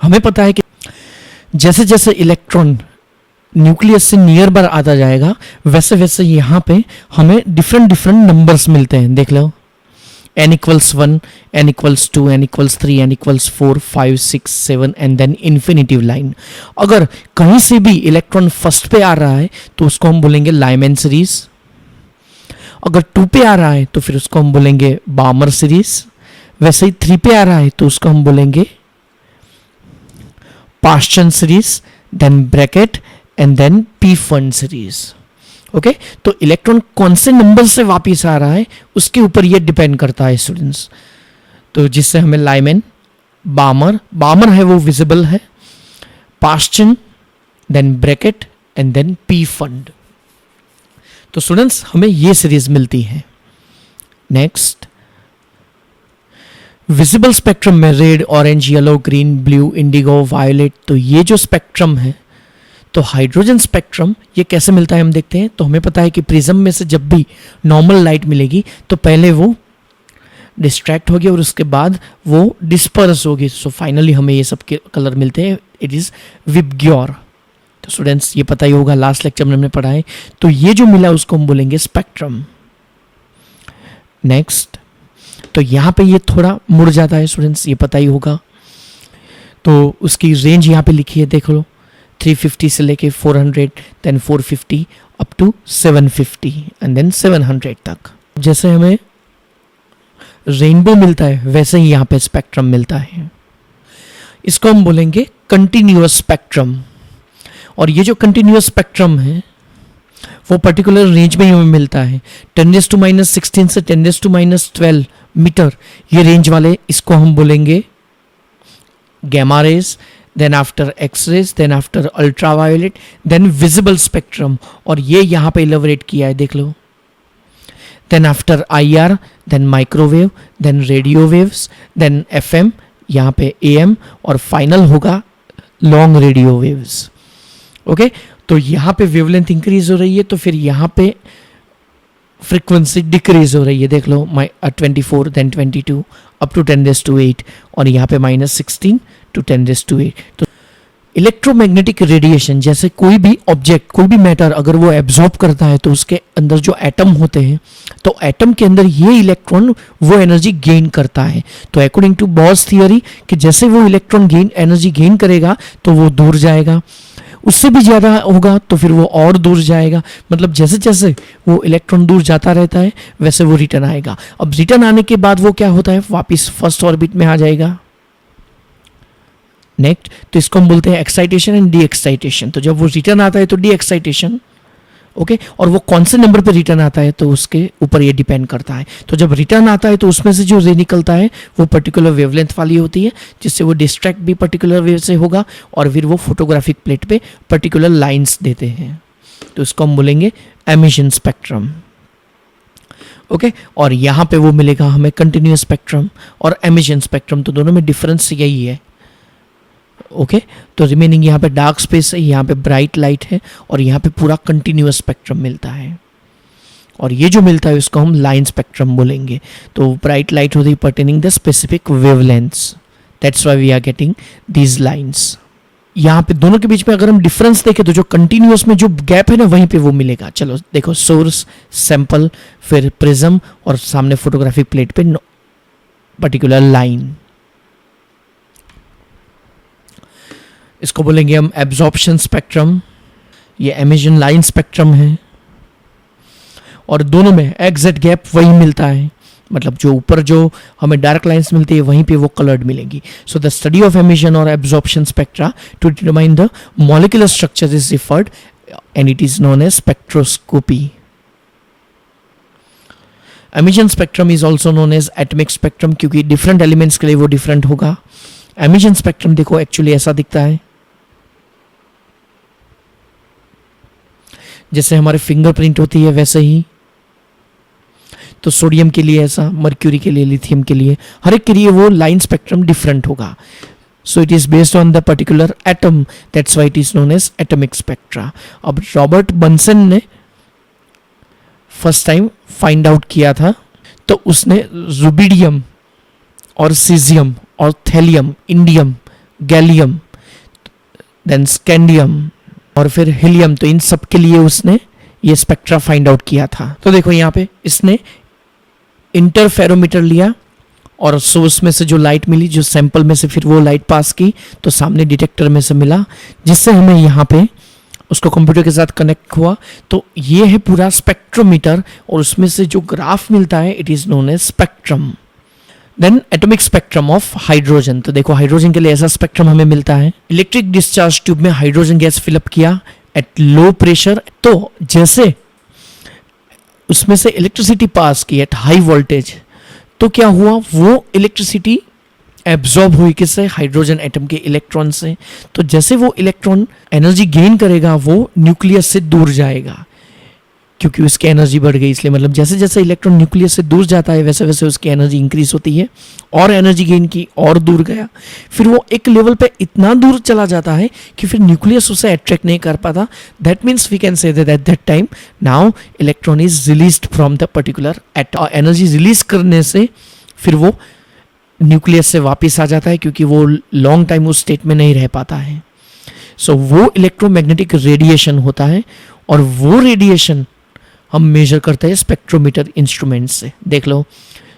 हमें पता है कि जैसे जैसे इलेक्ट्रॉन न्यूक्लियस से नियर बार आता जाएगा वैसे वैसे यहाँ पे हमें डिफरेंट डिफरेंट नंबर्स मिलते हैं। देख लो, n equals 1, n equals 2, n equals 3, n equals 4, 5, 6, 7 and then infinitive line. अगर कहीं से भी इलेक्ट्रॉन फर्स्ट पे आ रहा है तो उसको हम बोलेंगे लाइमैन सीरीज। अगर 2 पे आ रहा है तो फिर उसको हम बोलेंगे बामर सीरीज। वैसे ही 3 पे आ रहा है तो उसको हम बोलेंगे पाश्चन series, then bracket and then P fund series. Okay, तो इलेक्ट्रॉन कौन से नंबर से वापिस आ रहा है उसके ऊपर ये डिपेंड करता है स्टूडेंट्स। तो जिससे हमें लाइमैन, बामर है वो विजिबल है, Paschen, then bracket and then P fund. तो स्टूडेंट्स हमें ये सीरीज मिलती है। नेक्स्ट, विजिबल स्पेक्ट्रम में red, orange, yellow, green, blue, indigo, violet. तो ये जो स्पेक्ट्रम है, तो हाइड्रोजन स्पेक्ट्रम ये कैसे मिलता है हम देखते हैं। तो हमें पता है कि प्रिज्म में से जब भी नॉर्मल लाइट मिलेगी तो पहले वो डिस्ट्रैक्ट होगी और उसके बाद वो डिस्पर्स होगी। सो फाइनली हमें ये सब के कलर मिलते हैं। It is VIBGYOR. तो स्टूडेंट्स ये पता ही होगा, लास्ट लेक्चर में हमने पढ़ा है। तो ये जो मिला उसको हम बोलेंगे स्पेक्ट्रम। नेक्स्ट, तो यहाँ पे ये थोड़ा मुड़ जाता है स्टूडेंट्स, ये पता ही होगा। तो उसकी रेंज यहाँ पे लिखी है, देख लो, 350 से लेके 400, then 450 up to 750 and then 700 तक। जैसे हमें रेनबो मिलता है वैसे ही यहाँ पे स्पेक्ट्रम मिलता है। इसको हम बोलेंगे कंटिन्यूअस स्पेक्ट्रम। और ये जो कंटिन्यूअस स्पेक्ट्रम है वो पर्टिकुलर रेंज में ही हमें मिलता है। 10⁻16 से 10⁻12 मीटर ये रेंज वाले, इसको हम बोलेंगे gamma rays, then after X rays, then after ultraviolet, then visible spectrum. और ये यहाँ पे इलेबोरेट किया है, देख लो। Then after IR, then microwave, then radio waves, then FM, यहाँ पे AM, और फाइनल होगा लॉन्ग रेडियो वेव्स। ओके, तो यहाँ पे वेवलेंथ इंक्रीज हो रही है तो फिर यहाँ पे फ्रीक्वेंसी डिक्रीज हो रही है, देख लो। 24, देन 22 अप टू 10⁸, और यहाँ पे -16 टू 10⁸। तो इलेक्ट्रोमैग्नेटिक रेडिएशन, जैसे कोई भी ऑब्जेक्ट, कोई भी मैटर अगर वो एब्जॉर्ब करता है तो उसके अंदर जो एटम होते हैं, तो एटम के अंदर ये इलेक्ट्रॉन वो एनर्जी गेन करता है। तो अकॉर्डिंग टू बॉस थियरी कि जैसे वो इलेक्ट्रॉन एनर्जी गेन करेगा तो वो दूर जाएगा, उससे भी ज़्यादा होगा तो फिर वो और दूर जाएगा। मतलब जैसे जैसे वो इलेक्ट्रॉन दूर जाता रहता है वैसे वो रिटर्न आएगा। अब रिटर्न आने के बाद वो क्या होता है, वापस फर्स्ट ऑर्बिट में आ जाएगा। नेक्स्ट, तो इसको हम बोलते हैं एक्साइटेशन एंड डी एक्साइटेशन। तो जब वो रिटर्न आता है तो डी एक्साइटेशन, ओके, और वो कौन से नंबर पर रिटर्न आता है तो उसके ऊपर ये डिपेंड करता है। तो जब रिटर्न आता है तो उसमें से जो रे निकलता है वो पर्टिकुलर वेवलेंथ वाली होती है, जिससे वो डिस्ट्रैक्ट भी पर्टिकुलर वेव से होगा और फिर वो फोटोग्राफिक प्लेट पे पर्टिकुलर लाइंस देते हैं। तो इसको हम बोलेंगे एमिशन स्पेक्ट्रम। ओके, और यहाँ पे वो मिलेगा हमें कंटिन्यूअस स्पेक्ट्रम और एमिशन स्पेक्ट्रम। तो दोनों में डिफरेंस यही है। ओके, तो रिमेनिंग यहाँ पे डार्क स्पेस है, यहाँ पे ब्राइट लाइट है, और यहाँ पे पूरा कंटिन्यूअस स्पेक्ट्रम मिलता है। और ये जो मिलता है उसको हम लाइन स्पेक्ट्रम बोलेंगे। तो ब्राइट लाइट होती है pertaining the specific wavelengths, that's why we are getting these lines. यहाँ पे दोनों के बीच में अगर हम डिफरेंस देखें तो जो कंटिन्यूअस में जो गैप है ना वहीं पे वो मिलेगा। चलो देखो, सोर्स, सैंपल, फिर प्रिज्म, और सामने फोटोग्राफिक प्लेट पे पर्टिकुलर लाइन। इसको बोलेंगे हम एब्जॉर्प्शन स्पेक्ट्रम। ये एमिशन लाइन स्पेक्ट्रम है, और दोनों में एग्जैक्ट गैप वही मिलता है। मतलब जो ऊपर जो हमें डार्क लाइंस मिलती है वहीं पे वो कलर्ड मिलेंगी। So the study of emission और absorption spectra to determine the molecular structure is referred and it is known as spectroscopy. Emission spectrum is also known as atomic spectrum, क्योंकि different elements के लिए वो different होगा। Emission spectrum देखो actually ऐसा दिखता है, जैसे हमारे फिंगरप्रिंट होती है वैसे ही। तो सोडियम के लिए ऐसा, मर्क्यूरी के लिए, लिथियम के लिए, हर एक के लिए वो लाइन स्पेक्ट्रम डिफरेंट होगा। So it is based on the particular atom, that's why it is known as atomic spectra. अब रॉबर्ट बंसन ने फर्स्ट टाइम फाइंड आउट किया था, तो उसने रुबिडियम और सीजियम और thallium, indium, gallium, then scandium और फिर हीलियम। तो इन सब के लिए उसने ये स्पेक्ट्रा फाइंड आउट किया था। तो देखो यहाँ पे इसने इंटरफेरोमीटर लिया और सोर्स में से जो लाइट मिली, जो सैंपल में से फिर वो लाइट पास की तो सामने डिटेक्टर में से मिला, जिससे हमें यहाँ पे उसको कंप्यूटर के साथ कनेक्ट हुआ। तो ये है पूरा स्पेक्ट्रोमीटर और उसमें से जो ग्राफ मिलता है it is known as spectrum. Then atomic spectrum of hydrogen. तो देखो हाइड्रोजन के लिए ऐसा स्पेक्ट्रम हमें मिलता है। इलेक्ट्रिक डिस्चार्ज ट्यूब में हाइड्रोजन गैस फिलअप किया एट लो प्रेशर, तो जैसे उसमें से इलेक्ट्रिसिटी पास की एट हाई वोल्टेज, तो क्या हुआ, वो इलेक्ट्रिसिटी एब्जॉर्ब हुई किससे, हाइड्रोजन एटम के इलेक्ट्रॉन से। तो जैसे वो इलेक्ट्रॉन एनर्जी गेन करेगा वो न्यूक्लियस से दूर जाएगा, क्योंकि उसकी एनर्जी बढ़ गई इसलिए। मतलब जैसे जैसे इलेक्ट्रॉन न्यूक्लियस से दूर जाता है वैसे वैसे उसकी एनर्जी इंक्रीज होती है, और एनर्जी गेन की और दूर गया, फिर वो एक लेवल पे इतना दूर चला जाता है कि फिर न्यूक्लियस उसे अट्रैक्ट नहीं कर पाता। That means we can say that at that time now electron is released from the particular energy release करने से फिर वो न्यूक्लियस से वापस आ जाता है, क्योंकि वो लॉन्ग टाइम उस स्टेट में नहीं रह पाता है। सो वो इलेक्ट्रोमैग्नेटिक रेडिएशन होता है, और वो रेडिएशन हम मेजर करते हैं स्पेक्ट्रोमीटर इंस्ट्रूमेंट से। देख लो,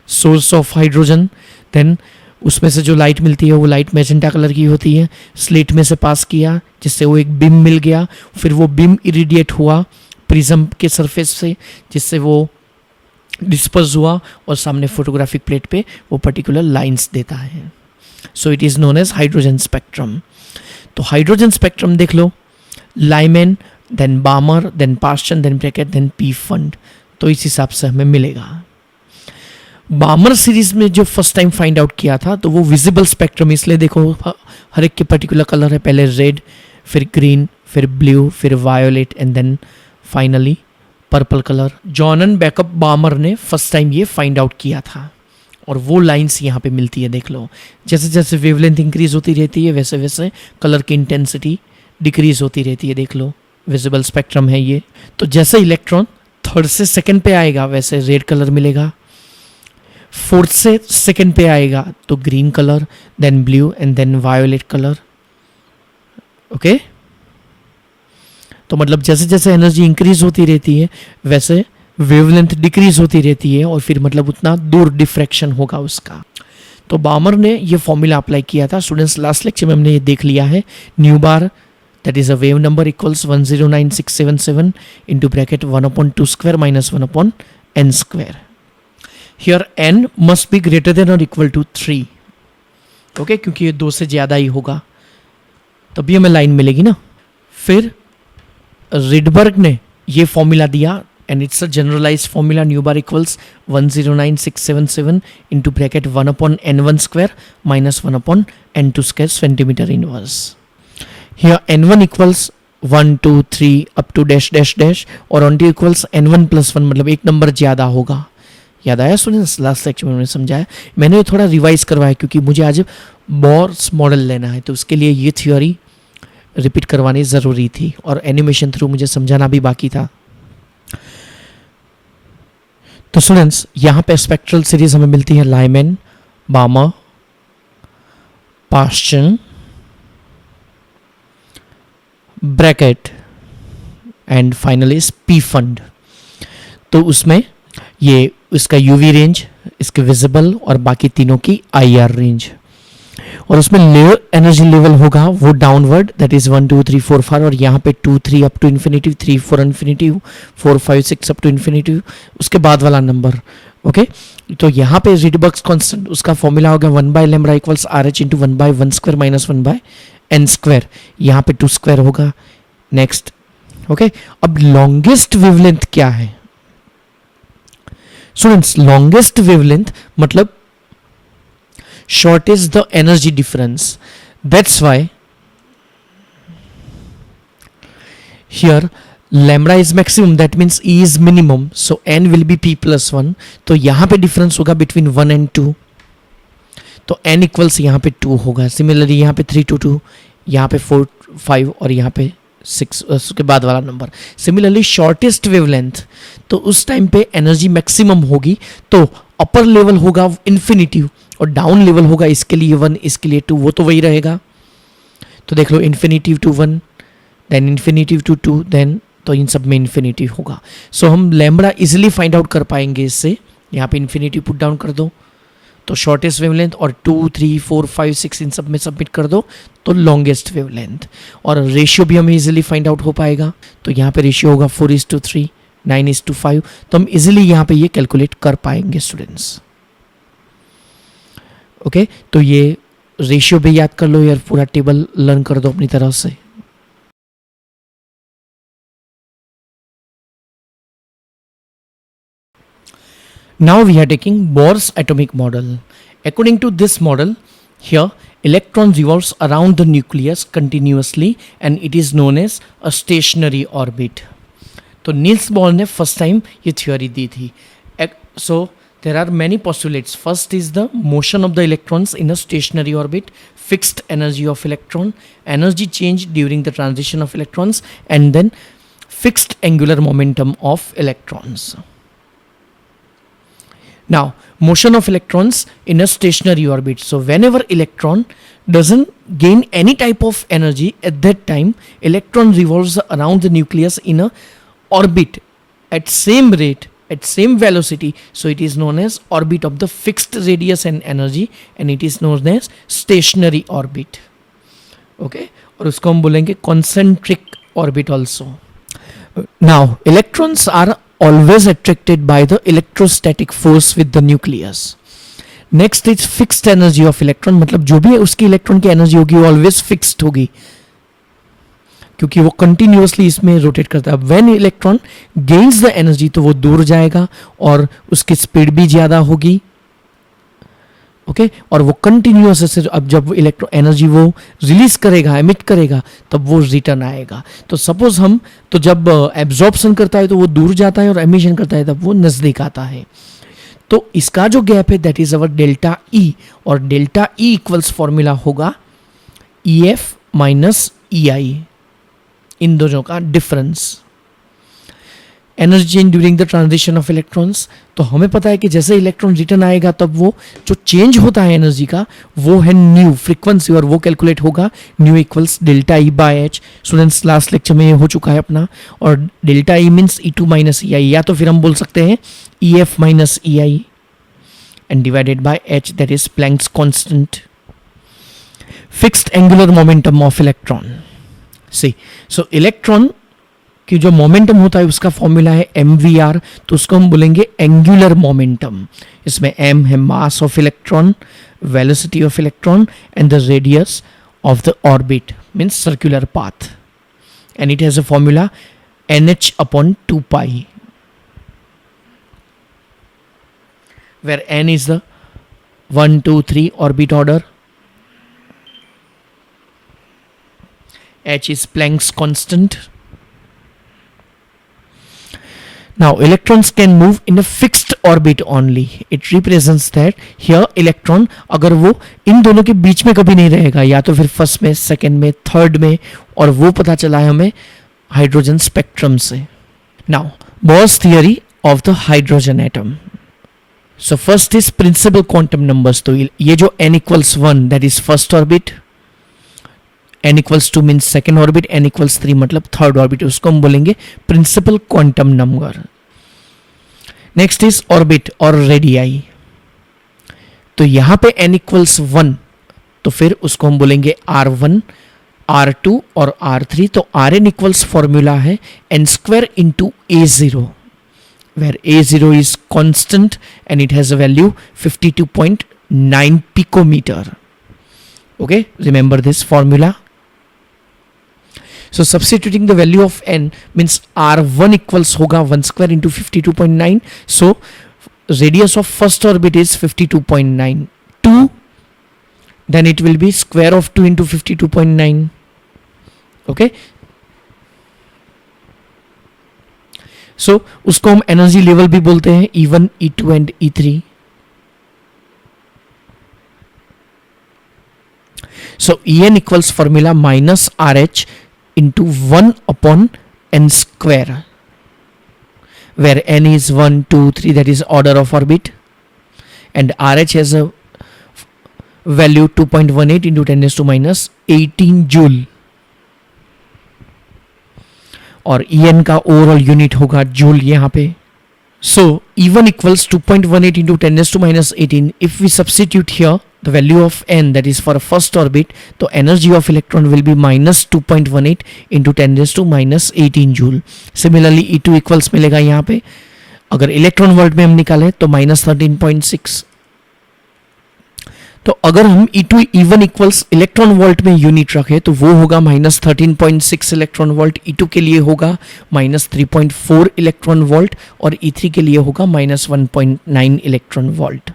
सोर्स ऑफ हाइड्रोजन, देन उसमें से जो लाइट मिलती है वो लाइट मैजेंटा कलर की होती है, स्लिट में से पास किया जिससे वो एक बीम मिल गया, फिर वो बीम इरिडिएट हुआ प्रिज्म के सरफेस से जिससे वो डिस्पर्स हुआ और सामने फोटोग्राफिक प्लेट पे वो पर्टिकुलर लाइंस देता है। So it is known as hydrogen spectrum. तो हाइड्रोजन स्पेक्ट्रम देख लो, Lyman, then Balmer, then Paschen, then Brackett, then P fund. तो इस हिसाब से हमें मिलेगा। बामर सीरीज में जो फर्स्ट टाइम फाइंड आउट किया था तो वो विजिबल स्पेक्ट्रम, इसलिए देखो हर एक के पर्टिकुलर कलर है, पहले रेड, फिर ग्रीन, फिर ब्लू, फिर violet and then finally purple colour. John बैकअप बामर ने फर्स्ट टाइम ये फाइंड आउट किया था, और वो लाइंस यहाँ पे मिलती है। देख लो, जैसे जैसे वेवलेंथ इंक्रीज होती रहती है वैसे वैसे कलर की इंटेंसिटी डिक्रीज होती रहती है। देख लो, विजिबल स्पेक्ट्रम है ये। तो जैसे इलेक्ट्रॉन थर्ड से सेकंड पे आएगा वैसे रेड कलर मिलेगा, फोर्थ से सेकंड पे आएगा तो green colour, then blue and then violet colour. Okay, तो मतलब जैसे जैसे एनर्जी इंक्रीज होती रहती है वैसे वेवलेंथ डिक्रीज होती रहती है, और फिर मतलब उतना दूर डिफ्रैक्शन होगा उसका। तो बामर ने ये फॉर्मूला अप्लाई किया था। स्टूडेंट्स, लास्ट लेक्चर में हमने ये देख लिया है, new bar that is a wave number equals 109677 into bracket 1/2 square minus 1/n square. Here n must be greater than or equal to 3. Okay, क्योंकि ये 2 से ज़्यादा ही होगा तभी हमें लाइन मिलेगी ना। फिर रिडबर्ग ने ये फॉर्मूला दिया and it's a generalized formula, nu bar equals 109677 into bracket 1/n1 square minus 1/n2 square centimeter inverse. Here n1 equals 1 2 3 up to dash dash dash और n2 equals n1 plus 1, मतलब एक number ज़्यादा होगा। याद आया students, last lecture में मैंने समझाया। मैंने थोड़ा रिवाइज करवाया क्योंकि मुझे आज बोर्स मॉडल लेना है, तो उसके लिए ये थियोरी रिपीट करवानी ज़रूरी थी और एनिमेशन थ्रू मुझे समझाना भी बाकी था। तो स्टूडेंट्स, यहाँ पे स्पेक्ट्रल सीरीज हमें मिलती है Lyman, बामर, Paschen, bracket and finally P fund. तो उसमें ये इसका यूवी रेंज, इसके विजिबल और बाकी तीनों की आईआर रेंज, और उसमें लेयर एनर्जी लेवल होगा वो डाउनवर्ड, दैट इज 1 2 3 4 5, और यहाँ पे 2 3 up to infinity, 3 4 infinity, 4 5 6 up to infinity, उसके बाद वाला नंबर। ओके, तो यहाँ पे रिडबर्ग्स कांस्टेंट उसका फॉर्मूला होगा 1/λ equals RH into 1/1 square minus 1/n square, यहाँ पे 2 स्क्वायर होगा। नेक्स्ट, ओके, अब लॉन्गेस्ट वेवलेंथ क्या है स्टूडेंट्स? लॉन्गेस्ट वेवलेंथ मतलब short is the energy difference. That's why here lambda is maximum, that means E is minimum, so n will be p plus 1. तो यहाँ पे डिफरेंस होगा between 1 and 2, तो n equals यहाँ पे 2 होगा। सिमिलरली यहाँ पे 3 to 2, यहाँ पे 4 5 और यहाँ पे 6 उसके बाद वाला नंबर। सिमिलरली शॉर्टेस्ट वेवलेंथ, तो उस टाइम पे एनर्जी मैक्सिमम होगी, तो अपर लेवल होगा इन्फिनिटी और डाउन लेवल होगा इसके लिए 1, इसके लिए 2, वो तो वही रहेगा। तो देख लो infinity to 1, then infinity to 2, then तो इन सब में इन्फिनिटी होगा. सो हम लैम्बडा इजिली फाइंड आउट कर पाएंगे इससे. यहाँ पे इन्फिनिटी पुट डाउन कर दो तो शॉर्टेस्ट वेवलेंथ, और 2, 3, 4, 5, 6 इन सब में सबमिट कर दो तो लॉन्गेस्ट वेवलेंथ. और रेशियो भी हमें इजिली फाइंड आउट हो पाएगा. तो यहाँ पे रेशियो होगा 4:3, 9:5. तो हम इजिली यहाँ पे ये कैलकुलेट कर पाएंगे स्टूडेंट्स. ओके, तो ये रेशियो भी याद कर लो यार, पूरा टेबल लर्न कर दो अपनी तरफ से. Now we are taking Bohr's atomic model. According to this model, here electron revolves around the nucleus continuously and it is known as a stationary orbit. तो नील्स बोर ने फर्स्ट टाइम ये theory दी थी. So there are many postulates. First is the motion of the electrons in a stationary orbit, fixed energy of electron, energy change during the transition of electrons, and then fixed angular momentum of electrons. Now, motion of electrons in a stationary orbit. So, whenever electron doesn't gain any type of energy at that time, electron revolves around the nucleus in a orbit at same rate, at same velocity. So, it is known as orbit of the fixed radius and energy, and it is known as stationary orbit. Okay, और उसको हम बोलेंगे concentric orbit also. Now, electrons are always attracted by the electrostatic force with the nucleus. Next is fixed energy of electron, मतलब जो भी उसकी electron की energy होगी वो ऑलवेज फिक्स्ड होगी क्योंकि वो कंटिन्यूअसली इसमें रोटेट करता है. When electron gains the energy तो वो दूर जाएगा और उसकी स्पीड भी ज़्यादा होगी. ओके, और वो कंटिन्यूअस से अब जब इलेक्ट्रो एनर्जी वो रिलीज करेगा, एमिट करेगा, तब वो रिटर्न आएगा. तो सपोज हम तो जब एब्जॉर्प्शन करता है तो वो दूर जाता है और एमिशन करता है तब वो नज़दीक आता है. तो इसका जो गैप है that is our delta E, और डेल्टा ई इक्वल्स फॉर्मूला होगा ई एफ माइनस ई आई, इन दोनों का difference. Energy change during the transition of electrons, तो हमें पता है कि जैसे इलेक्ट्रॉन रिटर्न आएगा तब वो जो चेंज होता है एनर्जी का वो है न्यू फ्रीक्वेंसी, और वो कैलकुलेट होगा nu equals delta E by h. Students last lecture में ये हो चुका है अपना. और delta E means E two minus E i, या तो फिर हम बोल सकते हैं E f minus E i and divided by h, that is Planck's constant. Fixed angular momentum of electron. See, so electron कि जो मोमेंटम होता है उसका फॉर्मूला है mvr, तो उसको हम बोलेंगे एंगुलर मोमेंटम. इसमें m है mass of electron, velocity of electron and the radius of the orbit means circular path, and it has a formula nh upon 2 pi, where n is the 1, 2, 3 orbit order, h is Planck's constant. Now electrons can move in a fixed orbit only. It represents that here electron अगर वो इन दोनों के बीच में कभी नहीं रहेगा, या तो फिर फर्स्ट में, सेकेंड में, थर्ड में, और वो पता चला है हमें हाइड्रोजन स्पेक्ट्रम से. Now Bohr's theory of the hydrogen atom. So first is principal quantum numbers. तो ये जो n equals 1 that is first orbit, n equals 2 means second orbit, n equals 3 मतलब third orbit, उसको हम बोलेंगे principal quantum number. Next is orbit और radii. तो यहाँ पे n equals 1 तो फिर उसको हम बोलेंगे R1, R2 और R3. तो Rn equals formula है n square into A0, where A0 is constant and it has a value 52.9 picometer. Okay, remember this formula. So substituting the value of n means R1 equals होगा 1 square into 52.9. So radius of first orbit is 52.9. 2, then it will be square of 2 into 52.9. Okay. So उसको हम energy level भी बोलते हैं E1, E2 and E3. So En equals formula minus RH into 1 upon n square, where n is 1, 2, 3, that is order of orbit, and RH has a value 2.18 into 10⁻18 joule, और En का overall unit होगा joule यहाँ पे. So E1 equals 2.18 into 10⁻18. If we substitute here the value of n, that is for a first orbit, the energy of electron will be minus 2.18 into 10⁻18 joule. Similarly E2 equals मिलेगा यहाँ पे, अगर electron volt में हम निकालें तो minus 13.6. तो अगर हम E2 E1 equals electron volt में यूनिट रखें तो वो होगा माइनस 13.6 इलेक्ट्रॉन वोल्ट, E2 के लिए होगा माइनस 3.4 इलेक्ट्रॉन वोल्ट, और E3 के लिए होगा माइनस 1.9 इलेक्ट्रॉन वोल्ट.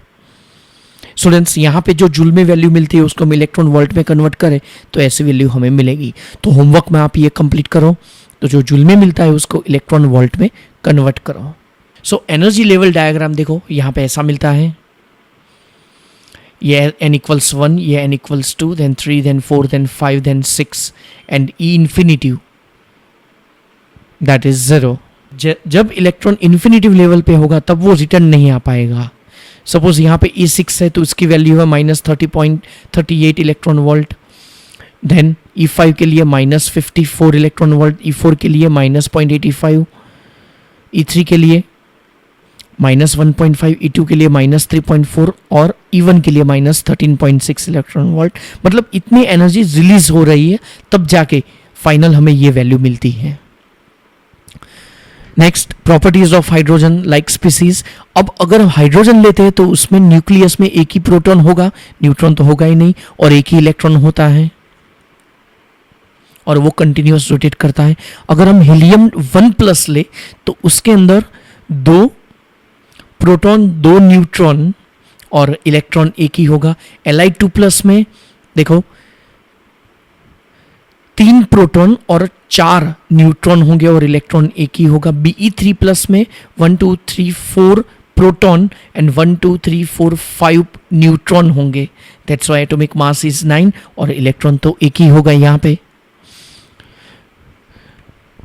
स्टूडेंट्स, यहाँ पे जो जूल में वैल्यू मिलती है उसको हम इलेक्ट्रॉन वोल्ट में कन्वर्ट करें तो ऐसी वैल्यू हमें मिलेगी. तो होमवर्क में आप ये कंप्लीट करो, तो जो जूल में मिलता है उसको इलेक्ट्रॉन वोल्ट में कन्वर्ट करो. सो एनर्जी लेवल डायग्राम देखो, यहाँ पे ऐसा मिलता है. ये n equals 1, ये n equals 2, then 3, then 4, then 5, then 6, and E infinitive that is 0. जब इलेक्ट्रॉन इन्फिनिटिव लेवल पे होगा तब वो रिटर्न नहीं आ पाएगा. सपोज यहाँ पे E6 है तो उसकी वैल्यू है minus 30.38 electron volt. Then E5 के लिए माइनस 54 इलेक्ट्रॉन वोल्ट, E4 के लिए माइनस 0.85, E3 के लिए माइनस 1.5, E2 के लिए माइनस 3.4 और E1 के लिए माइनस 13.6 इलेक्ट्रॉन वोल्ट. मतलब इतनी एनर्जी रिलीज हो रही है तब जाके फाइनल हमें ये वैल्यू मिलती है. Next, properties of hydrogen like species. अब अगर हम हाइड्रोजन लेते हैं तो उसमें न्यूक्लियस में एक ही प्रोटॉन होगा, न्यूट्रॉन तो होगा ही नहीं, और एक ही इलेक्ट्रॉन होता है और वो कंटिन्यूअस रोटेट करता है. अगर हम हीलियम 1+ ले तो उसके अंदर 2 प्रोटॉन 2 न्यूट्रॉन और इलेक्ट्रॉन एक ही होगा. Li2+ में देखो 3 प्रोटॉन और 4 न्यूट्रॉन होंगे और इलेक्ट्रॉन एक ही होगा. Be3+ में 1 2 3 4 प्रोटॉन एंड 1 2 3 4 5 न्यूट्रॉन होंगे. That's why atomic mass is 9 और इलेक्ट्रॉन तो एक ही होगा यहाँ पे.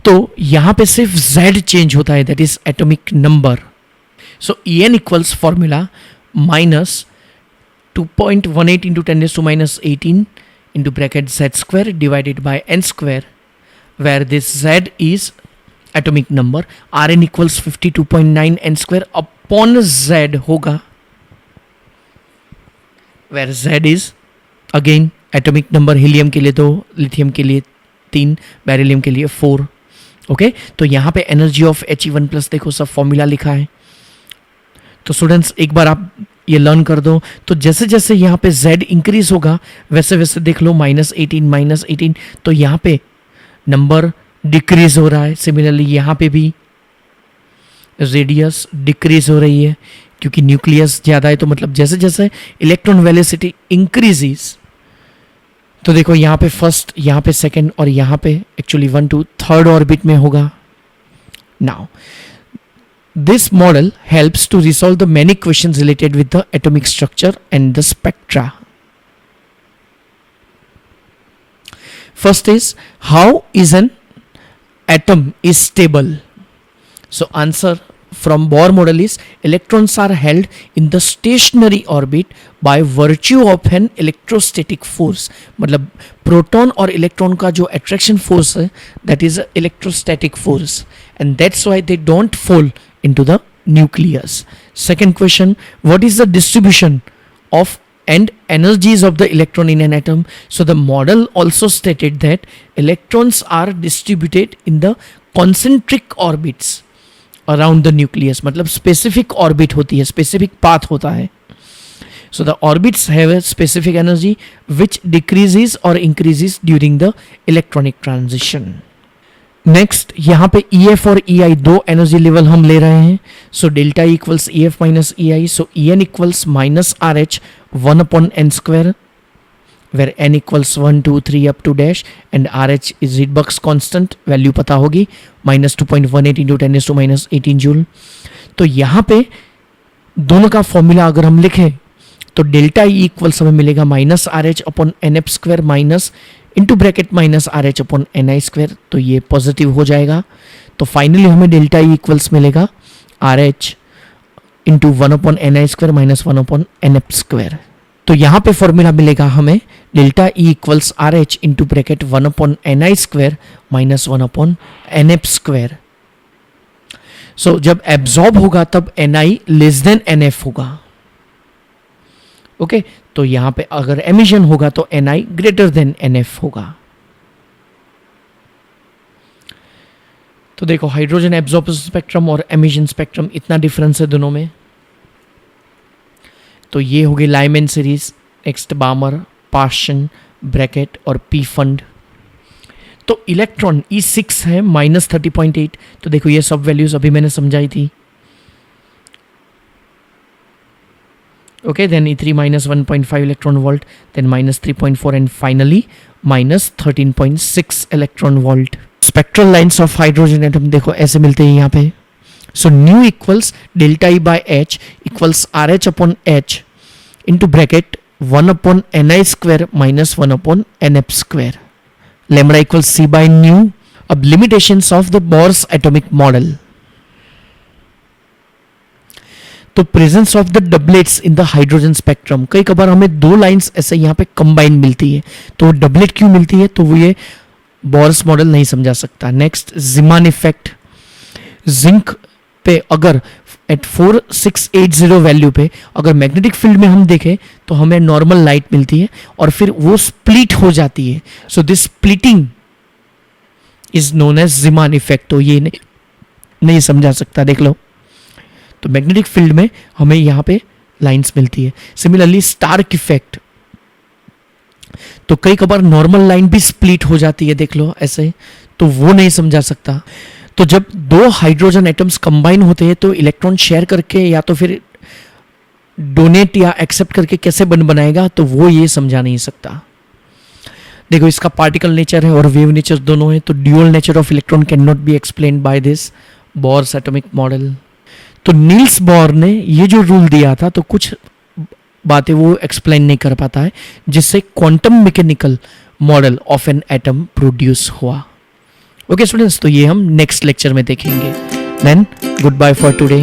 तो यहाँ पे सिर्फ Z चेंज होता है, that is atomic number. So En equals formula minus 2.18 into 10⁻18 into bracket Z square divided by N square, where this Z is atomic number. Rn equals 52.9 N square upon Z होगा, where Z is again atomic number. Helium के लिए 2, lithium के लिए 3, beryllium के लिए 4. Okay, तो यहाँ पे एनर्जी ऑफ He1+ देखो सब फॉर्मूला लिखा है. तो स्टूडेंट्स एक बार आप ये लर्न कर दो. तो जैसे जैसे यहाँ पे Z इंक्रीज होगा वैसे वैसे देख लो -18 तो यहाँ पे नंबर डिक्रीज हो रहा है. सिमिलरली यहाँ पे भी रेडियस डिक्रीज हो रही है क्योंकि न्यूक्लियस ज़्यादा है. तो मतलब जैसे जैसे इलेक्ट्रॉन वेलोसिटी इंक्रीजेस तो देखो यहाँ पे फर्स्ट, यहाँ पे सेकेंड और यहाँ पे एक्चुअली 1 2 3rd ऑर्बिट में होगा. Now this model helps to resolve the many questions related with the atomic structure and the spectra. First is, how is an atom is stable? So answer from Bohr model is, electrons are held in the stationary orbit by virtue of an electrostatic force. मतलब proton और electron का जो attraction force है that is a electrostatic force, and that's why they don't fall into the nucleus. Second question, what is the distribution of and energies of the electron in an atom? So the model also stated that electrons are distributed in the concentric orbits around the nucleus. मतलब specific orbit होती है, specific path होता है. So the orbits have a specific energy which decreases or increases during the electronic transition. Next यहाँ पे EF और EI 2 energy level हम ले रहे हैं. So delta equals EF minus EI. So En equals minus RH 1/n², where n equals 1 2 3 up to dash and RH is Rydberg's constant, value पता होगी minus 2.18 into 10⁻18 joule. तो यहाँ पे दोनों का फॉर्मूला अगर हम लिखें तो डेल्टा ई इक्वल्स हमें मिलेगा minus RH upon NF² minus into bracket minus RH upon NI². तो ये पॉजिटिव हो जाएगा. तो फाइनली हमें डेल्टा ई इक्वल्स मिलेगा RH into 1/NI² minus 1/NF². तो यहां पे फॉर्मूला मिलेगा हमें delta E equals R H into bracket 1/ni² minus 1/nf²। सो जब एब्जॉर्ब होगा तब ni लेस देन nf होगा। ओके तो यहां पे अगर एमिशन होगा तो ni ग्रेटर देन nf होगा। तो देखो हाइड्रोजन एब्जॉर्प्शन स्पेक्ट्रम और एमिशन स्पेक्ट्रम इतना डिफरेंस है दोनों में। तो ये हो गई Lyman series, next बामर, portion, bracket और पी फंड। तो इलेक्ट्रॉन E6 है -30.8। तो देखो ये सब वैल्यूज अभी मैंने समझाई थी। Okay then E3 -1.5 electron volt, then -3.4 and finally -13.6 electron volt. Spectral lines of hydrogen atom देखो ऐसे मिलते हैं यहाँ पे। So nu equals delta E by h equals R H upon h into bracket 1/ni² minus 1/nf²। Lambda equals c by nu. अब limitations of the Bohr's atomic model. तो presence of the doublets in the hydrogen spectrum, कई कबार हमें दो lines ऐसे यहाँ पे combine मिलती है। तो डबलेट क्यों मिलती है, तो वो ये बोर्स मॉडल नहीं समझा सकता। Next ज़ीमान effect. जिंक पे अगर एट 4680 वैल्यू पे अगर मैग्नेटिक फील्ड में हम देखें तो हमें नॉर्मल लाइट मिलती है और फिर वो स्प्लिट हो जाती है। So this splitting is known as Zeeman effect. तो ये नहीं समझा सकता, देख लो। तो मैग्नेटिक फील्ड में हमें यहाँ पे लाइंस मिलती है। सिमिलरली स्टार्क इफेक्ट, तो कई कबार नॉर्मल लाइन भी स्प्लिट हो जाती है, देख लो ऐसे। तो वो नहीं समझा सकता। तो जब दो हाइड्रोजन एटम्स कंबाइन होते हैं तो इलेक्ट्रॉन शेयर करके या तो फिर डोनेट या एक्सेप्ट करके कैसे बनाएगा, तो वो ये समझा नहीं सकता। देखो इसका पार्टिकल नेचर है और वेव नेचर दोनों है। तो dual nature of electron can not be explained by this bourse atomic model. तो नील्स बोर ने ये जो रूल दिया था तो कुछ बातें वो एक्सप्लेन नहीं कर पाता है, जिससे quantum mechanical model of an atom produce हुआ। ओके स्टूडेंट्स, तो ये हम नेक्स्ट लेक्चर में देखेंगे। Then good bye for today.